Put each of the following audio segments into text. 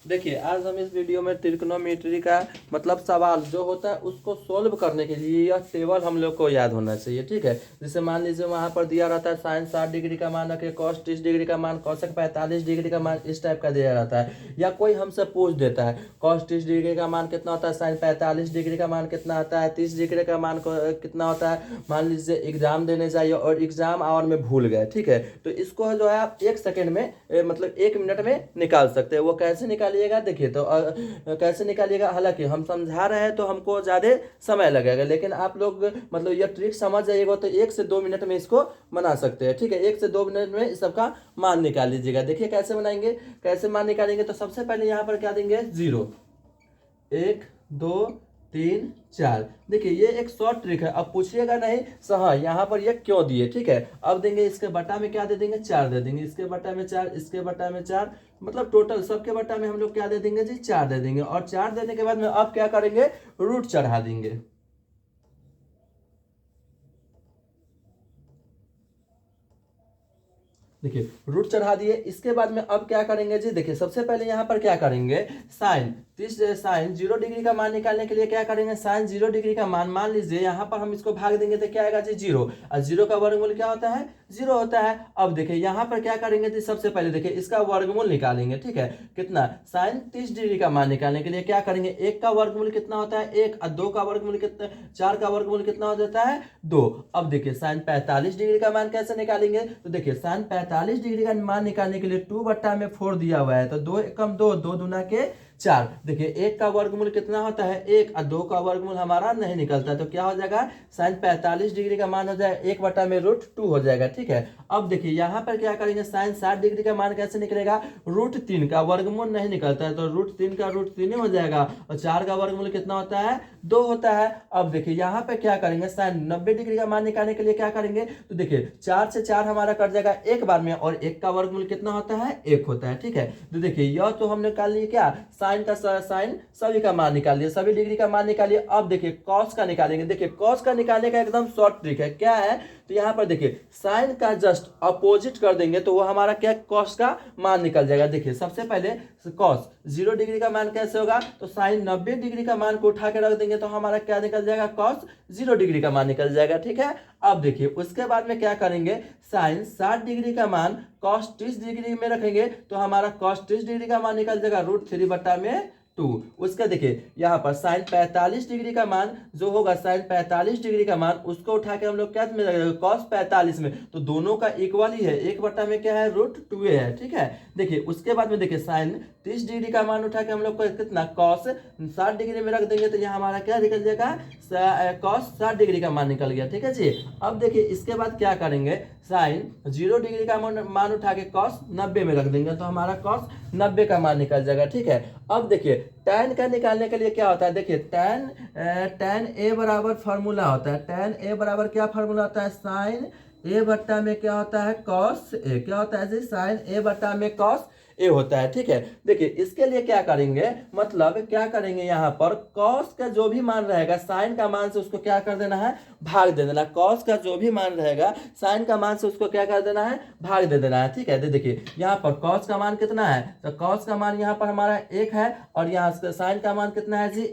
देखिए, आज हम इस वीडियो में त्रिकोणोमेट्री का मतलब सवाल जो होता है उसको सोल्व करने के लिए यह टेबल हम लोग को याद होना चाहिए। ठीक है, जैसे मान लीजिए वहाँ पर दिया रहता है साइन 60 डिग्री का मान रखे, कॉस 30 डिग्री का मान, कॉसेक 45 डिग्री का मान, इस टाइप का दिया रहता है। या कोई हमसे पूछ देता है कॉस 30 डिग्री का मान कितना होता है, साइन 45 डिग्री का मान कितना होता है, 30 डिग्री का मान कितना होता है। मान लीजिए एग्जाम देने जाइए और एग्जाम आवर में भूल गए। ठीक है, तो इसको जो है आप 1 सेकेंड में मतलब 1 मिनट में निकाल सकते हैं। वो कैसे निकालिएगा देखिए, तो कैसे निकालिएगा, हालांकि हम समझा रहे हैं तो हमको ज़्यादा समय लगेगा, लेकिन आप लोग मतलब ये ट्रिक समझ जाइएगा तो 1 से 2 मिनट में इसको बना सकते हैं। ठीक है, 1 से 2 मिनट में इस सबका मान निकाल लीजिएगा। देखिए कैसे बनाएंगे, कैसे मान निकालेंगे। तो सबसे पहले यहाँ पर क्या देंगे, 0, 1, 2, 3, 4। देखिए ये एक शॉर्ट ट्रिक है, अब पूछिएगा नहीं हाँ यहाँ पर ये क्यों दिए। ठीक है, अब देंगे इसके बटा में क्या दे देंगे, 4 दे देंगे, इसके बटा में 4, इसके बटा में 4, मतलब टोटल सबके बटा में हम लोग क्या दे देंगे जी, 4 दे देंगे। और 4 देने के बाद में अब क्या करेंगे, रूट चढ़ा देंगे। देखिए रूट चढ़ा दिए, इसके बाद में अब क्या करेंगे जी, देखिए सबसे पहले यहाँ पर क्या करेंगे, साइन 0 डिग्री का मान निकालने के लिए क्या करेंगे, साइन 0 डिग्री का मान लीजिए यहाँ पर हम इसको भाग देंगे तो क्या आएगा जी, 0। और 0 का वर्गमूल क्या होता है, 0 होता है। अब देखिए यहाँ पर क्या करेंगे जी, सबसे पहले देखिए इसका वर्गमूल निकालेंगे। ठीक है, कितना, साइन 30 डिग्री का मान निकालने के लिए क्या करेंगे, 1 का वर्गमूल कितना होता है 1, और 2 का वर्गमूल कितना, 4 का वर्गमूल कितना हो जाता है 2। अब देखिए साइन 45 डिग्री का मान कैसे निकालेंगे, तो देखिए साइन 45 डिग्री का मान निकालने के लिए 2/4 दिया हुआ है, तो 2 एकम 2, 2 दूना के 4। देखिए 1 का वर्गमूल कितना होता है 1, और 2 का वर्गमूल हमारा नहीं निकलता, तो क्या हो जाएगा, साइन 45 डिग्री का मान हो जाएगा 1/√2 हो जाएगा। ठीक है, अब देखिए यहाँ पर क्या करेंगे, साइन 60 डिग्री का मान कैसे निकलेगा, √3 का वर्गमूल नहीं निकलता है, तो √3 का √3 हो जाएगा, और 4 का वर्गमूल कितना होता है 2 होता है। अब देखिए यहाँ पे क्या करेंगे, साइन 90 डिग्री का मान निकालने के लिए क्या करेंगे, तो देखिए 4 से 4 हमारा कट जाएगा एक बार में, और 1 का वर्गमूल कितना होता है 1 होता है। ठीक है, तो देखिए यह तो हमने निकाल लिया क्या, साइन सभी का मान निकाल लिया, सभी डिग्री का मान निकालिए। अब देखिए कॉस का निकालेंगे। देखिए कॉस का निकालने का एकदम शॉर्ट ट्रिक है, क्या है, तो यहाँ पर देखिए साइन का जस्ट अपोजिट कर देंगे तो वो हमारा क्या, कॉस का मान निकल जाएगा। देखिए सबसे पहले कॉस 0 डिग्री का मान कैसे होगा, तो साइन 90 डिग्री का मान को उठा के रख देंगे तो हमारा क्या निकल जाएगा, कॉस 0 डिग्री का मान निकल जाएगा। ठीक है, अब देखिए उसके बाद में क्या करेंगे, साइन 60 डिग्री का मान कॉस 30 डिग्री में रखेंगे तो हमारा कॉस 30 डिग्री का मान निकल जाएगा √3/2। उसका देखिए यहाँ पर साइन 45 डिग्री का मान जो होगा, साइन 45 डिग्री का मान उसको उठा के हम लोग क्या में रखेंगे, कॉस 45 में, तो दोनों का इक्वल ही है, 1/में क्या है, √2 है। ठीक है, देखिए उसके बाद में देखिए साइन 30 डिग्री का मान उठा के हम लोग को कितना, कॉस 60 डिग्री में रख देंगे तो यहाँ हमारा क्या निकल जाएगा, कॉस 60 डिग्री का मान निकल गया। ठीक है जी, अब देखिए इसके बाद क्या करेंगे, साइन 0 डिग्री का मान उठा के कॉस 90 में रख देंगे तो हमारा कॉस 90 का मान निकल जाएगा। ठीक है, अब देखिए tan का निकालने के लिए क्या होता है, देखिए tan a बराबर फार्मूला होता है, tan a बराबर क्या फार्मूला होता है, साइन a बट्टा में क्या होता है, कॉस a, क्या होता है जी, साइन a बट्टा में कॉस ए होता है। ठीक है, देखिए इसके लिए क्या करेंगे, मतलब क्या करेंगे, यहाँ पर कॉस का जो भी मान रहेगा साइन का मान से उसको क्या कर देना है, भाग दे देना। कॉस का जो भी मान रहेगा साइन का मान से उसको क्या कर देना है, भाग दे देना है। ठीक है, देखिए यहाँ पर कॉस का मान कितना है, तो कॉस का मान यहाँ पर हमारा 1 है, और यहाँ साइन का मान कितना है जी,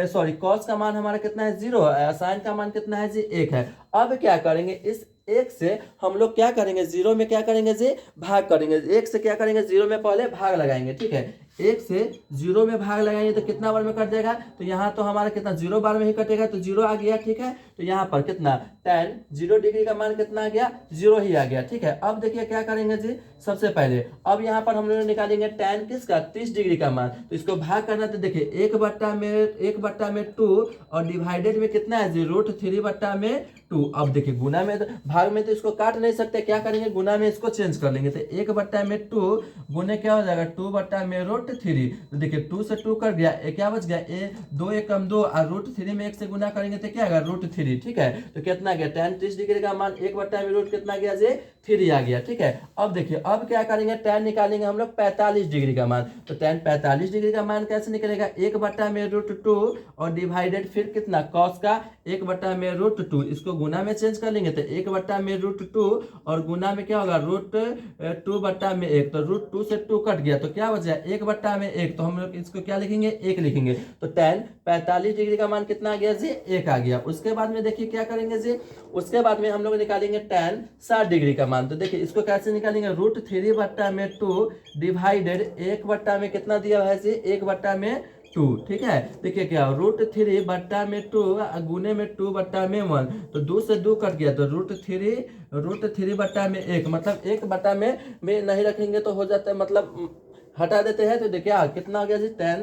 सॉरी कॉस का मान हमारा कितना है 0 है, साइन का मान कितना है जी 1 है। अब क्या करेंगे, इस 1 से हम लोग क्या करेंगे, 0 में क्या करेंगे जी, भाग करेंगे। 1 से क्या करेंगे, 0 में पहले भाग लगाएंगे। ठीक है, 1 से 0 में भाग लगाएंगे तो कितना बार में कट जाएगा, तो यहाँ तो हमारा कितना 0 बार में ही कटेगा, तो 0 आ गया। ठीक है, तो यहाँ पर कितना tan 0 डिग्री का मान कितना आ गया, 0 ही आ गया। ठीक है, अब देखिए क्या करेंगे जी, सबसे पहले अब यहाँ पर हम लोग निकालेंगे tan किसका, 30 डिग्री का मान, तो इसको भाग करना, तो देखिए 1/2 और डिवाइडेड में कितना है जी, √3/2। अब देखिए गुना में भाग में तो इसको काट नहीं सकते, क्या करेंगे, गुना में इसको चेंज कर लेंगे, तो 1/2 गुने क्या हो जाएगा, 2/√3। तो देखिए 2 से 2 कर गया, क्या बच गया, 2 एकम 2, और √3 में 1 से गुना करेंगे तो क्या आएगा, √3। ठीक है, तो कितना गया, tan 30 डिग्री का मान 1/√, कितना गया जी 3 आ गया। ठीक है, अब देखिए अब क्या करेंगे, tan निकालेंगे हम लोग 45 डिग्री का मान। तो tan 45 डिग्री का मान कैसे निकलेगा, 1/√2 और डिवाइडेड फिर कितना cos का 1/√2, इसको गुना में चेंज कर लेंगे तो 1/√2 और गुना में क्या होगा √2/1, तो √2 से 2 कट गया तो क्या बचा 1/1, तो हम लोग इसको क्या लिखेंगे 1 लिखेंगे। तो tan 45 डिग्री का मान कितना आ गया जी 1 आ गया। उसके बाद में देखिए क्या करेंगे जी, उसके बाद में हम लोग निकालेंगे tan 60 डिग्री का मान। तो देखिए इसको कैसे निकालेंगे, √3/2 डिवाइडेड 1 में कितना दिया है जी 1/2। ठीक है, देखिए क्या √3/2 गुने में 2/1, तो 2 से 2 कट गया तो √3/1, मतलब 1/में नहीं रखेंगे तो हो जाता है, मतलब हटा देते हैं। तो देखिए कितना आ गया जी tan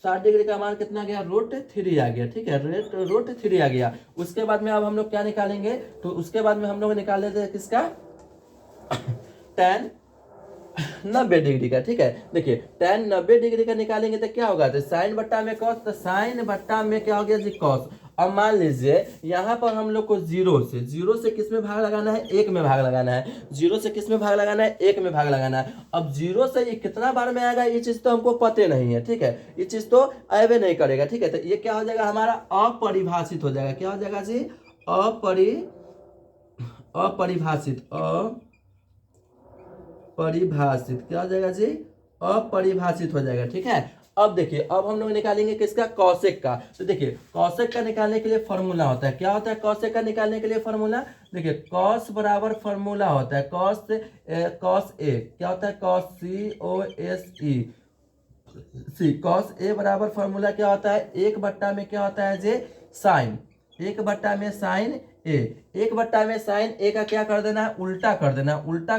60 डिग्री का मान कितना गया √3 आ गया। ठीक है, √3 आ गया। उसके बाद में अब हम लोग क्या निकालेंगे, तो उसके बाद में हम लोग निकाल लेते हैं किसका tan 90 डिग्री का। ठीक है, देखिए tan 90 डिग्री का निकालेंगे तो क्या होगा, तो साइन बट्टा में कॉस, तो साइन बट्टा में क्या हो गया जी कॉस। अब मान लीजिए यहाँ पर हम लोग को जीरो से किस में भाग लगाना है, 1 में भाग लगाना है। जीरो से किस में भाग लगाना है, 1 में भाग लगाना है। अब जीरो से ये कितना बार में आएगा ये चीज तो हमको पते नहीं है। ठीक है, ये चीज तो आएबे नहीं करेगा। ठीक है, तो ये क्या हो जाएगा हमारा अपरिभाषित हो जाएगा। क्या हो जाएगा जी अपरिभाषित परिभाषित क्या हो जाएगा जी अपरिभाषित हो जाएगा। ठीक है, अब देखिए अब हम लोग निकालेंगे किसका कॉसेक का। तो देखिए कॉसेक का निकालने के लिए फॉर्मूला होता है, क्या होता है कॉसेक का निकालने के लिए फॉर्मूला, देखिए कॉस बराबर फॉर्मूला होता है कॉस ए, क्या होता है कॉस कॉस ए बराबर फॉर्मूला क्या होता है 1 में क्या होता है जे साइन, 1 में साइन ए, 1 में साइन ए का क्या कर देना है उल्टा कर देना है, उल्टा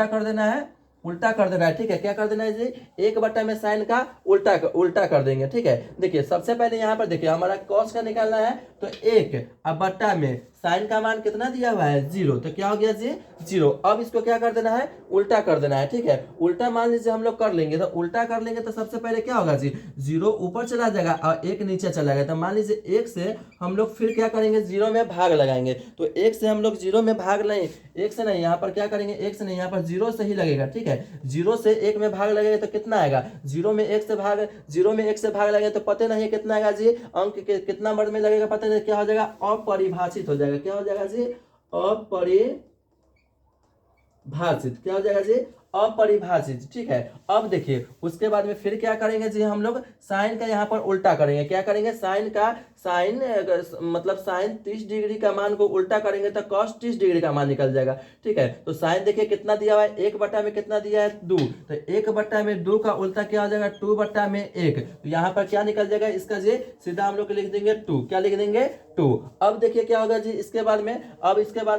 कर देना है। ठीक है, क्या कर देना है जी 1 में साइन का उल्टा कर देंगे। ठीक है, देखिए सबसे पहले यहाँ पर देखिए हमारा कॉस का निकालना है, तो 1 अब बट्टा में साइन का मान कितना दिया हुआ है 0, तो क्या हो गया जी 0। अब इसको क्या कर देना है उल्टा कर देना है। ठीक है, उल्टा मान लीजिए हम लोग कर लेंगे, तो उल्टा कर लेंगे तो सबसे पहले क्या होगा जी 0 ऊपर चला जाएगा और 1 नीचे चला जाएगा। तो मान लीजिए 1 से हम लोग फिर क्या करेंगे 0 में भाग लगाएंगे, तो 1 से हम लोग 0 में भाग नहीं, 1 से नहीं यहाँ पर क्या करेंगे 1 से नहीं यहाँ पर 0 से ही लगेगा। ठीक है, 0 से 1 में भाग लगेगा तो कितना आएगा, 0 में 1 से भाग लगेगा तो पता नहीं कितना आएगा जी, अंक कितना वर्ड में लगेगा पता नहीं, क्या हो जाएगा अपरिभाषित हो जाएगा। क्या हो जाएगा जी अपरिभाषित, क्या हो जाएगा जी अपरिभाषित। ठीक है, अब देखिए उसके बाद में फिर क्या करेंगे जी हम लोग साइन का यहाँ पर उल्टा करेंगे। क्या करेंगे साइन मतलब साइन 30 डिग्री का मान को उल्टा करेंगे तो कॉस 30 डिग्री का मान निकल जाएगा। ठीक है, तो साइन देखिए कितना दिया हुआ है 1 में कितना दिया है 2, तो 1/2 का उल्टा क्या हो जाएगा 2/1, तो यहाँ पर क्या निकल जाएगा इसका जी सीधा हम लोग लिख देंगे 2, क्या लिख देंगे 2। अब देखिए क्या होगा जी इसके बाद में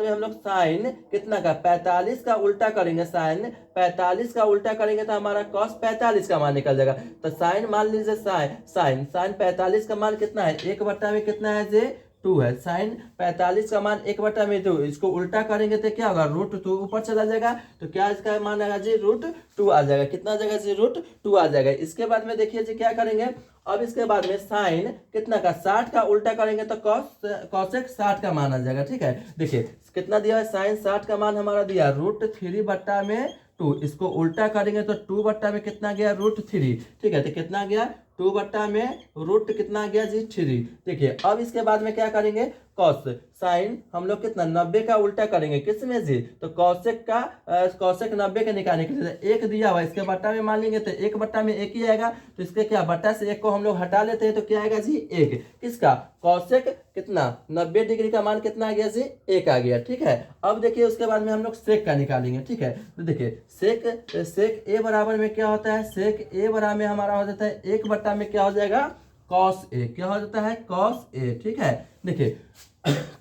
हम लोग साइन कितना का 45 का उल्टा करेंगे, साइन 45 का उल्टा करेंगे तो हमारा cos 45 का मान निकल जाएगा। तो साइन मान लीजिए साइन 45 का मान कितना है 1 में कितना है जे 2 है, साइन 45 का मान 1/2, इसको उल्टा करेंगे तो क्या होगा √2 ऊपर चला जाएगा, तो क्या इसका मान आएगा जी √2 आ जाएगा। कितना आ जाएगा जी √2 आ जाएगा। इसके बाद में देखिए जी क्या करेंगे, अब इसके बाद में साइन कितना का 60 का उल्टा करेंगे तो कॉसेक 60 का मान आ जाएगा। ठीक है, देखिए कितना दिया है साइन 60 का मान हमारा दिया √3/2, इसको उल्टा करेंगे तो 2 में कितना गया √3। ठीक है, तो कितना गया 2 में रूट कितना गया जी 3। देखिए अब इसके बाद में क्या करेंगे कॉस साइन हम लोग कितना 90 का उल्टा करेंगे किस में जी, तो कॉसेक 90 के निकालने के लिए 1 दिया हुआ इसके बट्टा में मान लेंगे तो 1 में 1 ही आएगा, तो इसके क्या बट्टा से 1 को हम लोग हटा लेते हैं तो क्या आएगा जी 1, किसका कॉसेक कितना 90 डिग्री का मान कितना आ गया जी 1 आ गया। ठीक है, अब देखिए उसके बाद में हम लोग सेक का निकालेंगे। ठीक है, तो देखिए सेक ए बराबर में क्या होता है, सेक ए बराबर में हमारा हो जाता है 1 में क्या हो जाएगा कॉस ए, क्या हो जाता है कॉस ए। ठीक है, देखिए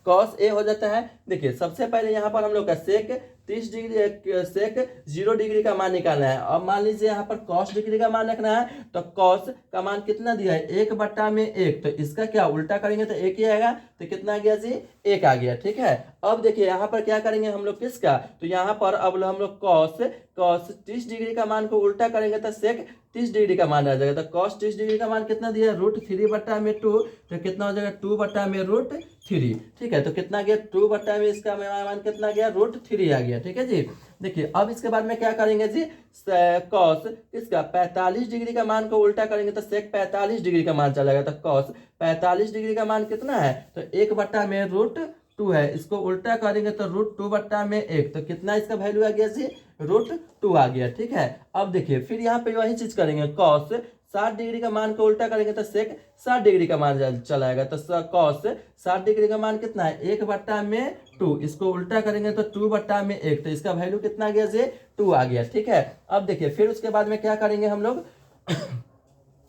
कॉस ए हो जाता है। देखिए सबसे पहले यहाँ पर हम लोग का सेक 30 डिग्री सेक 0 डिग्री का मान निकालना है। अब मान लीजिए यहाँ पर कॉस डिग्री का मान रखना है, तो कॉस का मान कितना दिया है 1 में 1, तो इसका क्या उल्टा करेंगे तो 1 ही आएगा, तो कितना आ गया जी 1 आ गया। ठीक है, अब देखिए यहाँ पर क्या करेंगे हम लोग किसका, तो यहाँ पर अब हम लोग कॉस कॉस 30 डिग्री का मान को उल्टा करेंगे तो सेक 30 डिग्री का मान आ जाएगा। तो कॉस 30 डिग्री का मान कितना दिया, √3/2, तो कितना हो जाएगा 2/√3। ठीक है, तो कितना गया 2 में इसका मान कितना गया √3 आ गया। ठीक है जी, देखिए अब इसके बाद में क्या करेंगे जी, कॉस इसका 45 डिग्री का मान को उल्टा करेंगे तो सेक 45 डिग्री का मान चला जाएगा। तो कॉस 45 डिग्री का मान कितना है, तो 1/√2 है, इसको उल्टा करेंगे तो √2/1, तो कितना इसका वैल्यू आ गया जी √2 आ गया। ठीक है, अब देखिए फिर यहाँ पे वही चीज करेंगे, कॉस 60 डिग्री का मान को उल्टा करेंगे तो सेक 60 डिग्री का मान चला आएगा। तो कॉस 60 डिग्री का मान कितना है 1/2, इसको उल्टा करेंगे तो 2/1, तो इसका वैल्यू कितना आ गया जी 2 आ गया। ठीक है, अब देखिए फिर उसके बाद में क्या करेंगे हम लोग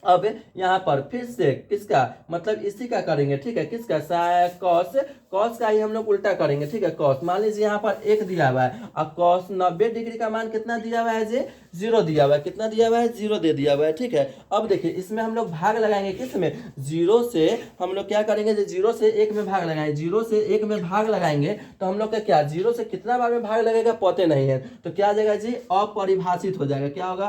अब यहाँ पर फिर से किसका मतलब इसी का करेंगे। ठीक है, किसका कॉस कॉस का ही हम लोग उल्टा करेंगे। ठीक है, कॉस मान लीजिए यहाँ पर 1 दिया हुआ है और कॉस 90 डिग्री का मान कितना दिया हुआ है जी 0 दिया हुआ है, कितना दिया हुआ है 0 दे दिया हुआ है। ठीक है, अब देखिए इसमें हम लोग भाग लगाएंगे, किस में 0 से हम लोग क्या करेंगे, 0 से 1 में भाग लगाएंगे। 0 से 1 में भाग लगाएंगे तो हम लोग का क्या 0 से कितना बार में भाग लगेगा पता नहीं है, तो क्या आ जाएगा जी अपरिभाषित हो जाएगा। क्या होगा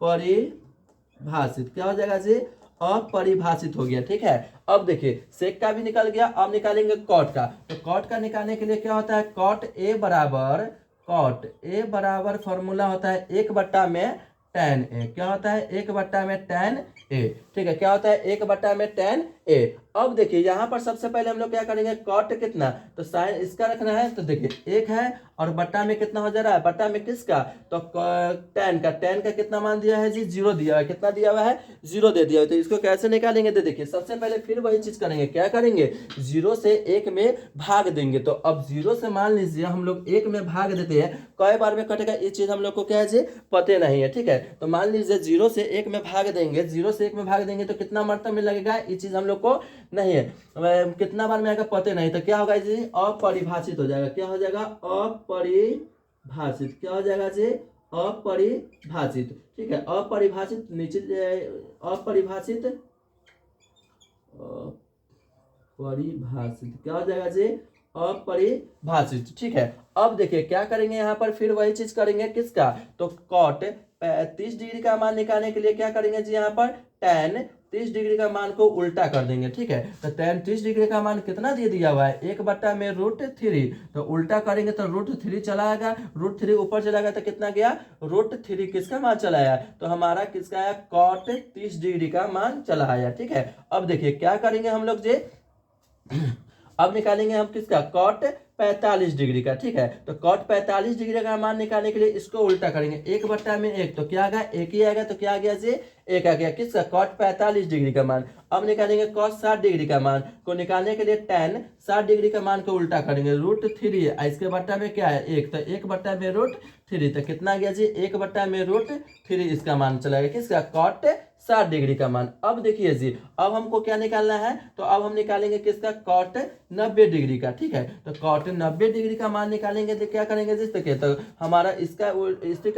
अपरिभाषित, क्या हो जाएगा जी अपरिभाषित हो गया। ठीक है, अब देखिए सेक का भी निकल गया, अब निकालेंगे कॉट का। तो कॉट का निकालने के लिए क्या होता है, कॉट ए बराबर फॉर्मूला होता है 1/tan A। क्या होता है 1/tan A। ठीक है, क्या होता है 1/tan A। अब देखिए यहाँ पर सबसे पहले हम लोग क्या करेंगे, कॉट कितना, तो साइन इसका रखना है, तो देखिए 1 है और बट्टा में कितना हो जा रहा है, बट्टा में किसका, तो tan का कितना मान दिया है जी 0 दिया है, कितना दिया हुआ है 0 दे दिया है। तो इसको कैसे निकालेंगे, तो देखिए सबसे पहले फिर वही चीज करेंगे, क्या करेंगे 0 से 1 में भाग देंगे। तो अब 0 से मान लीजिए हम लोग 1 में भाग देते हैं, कई बार में कटेगा ये चीज हम लोग को क्या है जी पते नहीं है। ठीक है, तो मान लीजिए 0 से 1 में भाग देंगे, 0 से 1 में भाग देंगे तो कितना मरतब में लगेगा, ये चीज हम लोग को नहीं है, कितना बार में आएगा पते नहीं, तो क्या होगा जी अपरिभाषित हो जाएगा। क्या हो जाएगा अपरिभाषित, क्या हो जाएगा जी अपरिभाषित। ठीक है, अपरिभाषित नीचे अपरिभाषित परिभाषित, क्या हो जाएगा जी अपरिभाषित। ठीक है, अब देखिए क्या करेंगे यहाँ पर फिर वही चीज करेंगे, किसका, तो कॉट 30 डिग्री का मान निकालने के लिए क्या करेंगे जी यहाँ पर tan 30 डिग्री का मान को उल्टा कर देंगे। ठीक है, तो tan 30 डिग्री का मान कितना दे दिया हुआ है 1/√3, तो उल्टा करेंगे तो √3 चला आएगा, √3 ऊपर चला गया तो कितना गया √3 किसका मान चला आया, तो हमारा किसका आया cot 30 डिग्री का मान चला आया। ठीक है, अब देखिए क्या करेंगे हम लोग जी अब निकालेंगे हम किसका cot 45 डिग्री का। ठीक है, तो cot 45 डिग्री का मान निकालने के लिए इसको उल्टा करेंगे, 1/1, तो क्या आएगा 1 ही आएगा, तो क्या आ गया जी 1 आ गया, किसका cot 45 डिग्री का मान। अब निकालेंगे cos 60 डिग्री का मान को निकालने के लिए tan 60 डिग्री का मान को उल्टा करेंगे, √3 इसके बट्टा में क्या है 1, तो 1/√3, तो कितना गया जी 1/√3 इसका मान चलाएगा, किसका cot 60 डिग्री का मान। अब देखिए जी अब हमको क्या निकालना है, तो अब हम निकालेंगे किसका cot 90 डिग्री का। ठीक है, तो cot 90 डिग्री का मान निकालेंगे तो क्या करेंगे जी, देखिए तो हमारा इसका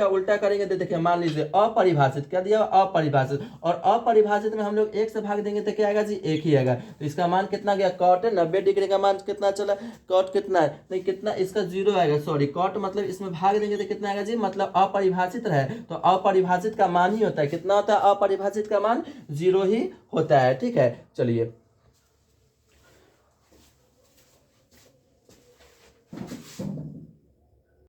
उल्टा करेंगे तो देखिए मान लीजिए अपरिभाषित, क्या दिया अपरिभाषित, और अपरिभाषित में हम लोग 1 से भाग देंगे तो क्या आएगा जी 1 ही आएगा, तो इसका मान कितना गया cot 90 डिग्री का मान कितना चला, cot कितना है नहीं कितना इसका 0 आएगा, सॉरी cot मतलब इसमें भाग देंगे तो कितना आएगा जी, मतलब अपरिभाषित रहे तो अपरिभाषित का मान ही होता है, कितना होता है अपरिभाषित का मान 0 ही होता है। ठीक है, चलिए